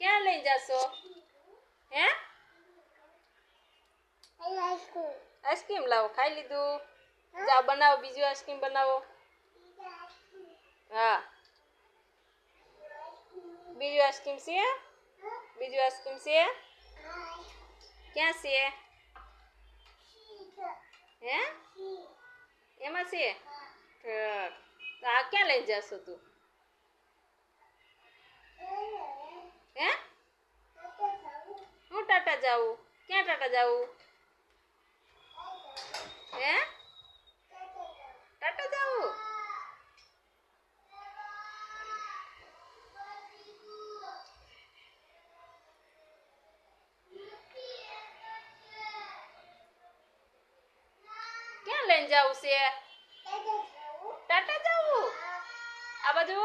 ક્યાં લઈ જાશો? હે આઈસ્ક્રીમ લાવો. ખાઈ લીધું? જાઓ બનાવો, બીજું આઈસ્ક્રીમ બનાવો. હા બીજું આઈસ્ક્રીમ છે? બીજું આઈસ્ક્રીમ છે? ક્યાં છે? હે એમાં છે? આ ક્યાં લઈ જશો તું? હે હું ટાટા જાઉં? ક્યાં ટાટા જાઉં? હે ટાટા જાઉં? ક્યાં લઈને જાવું છે? ટાટા જાવું? આ બાજુ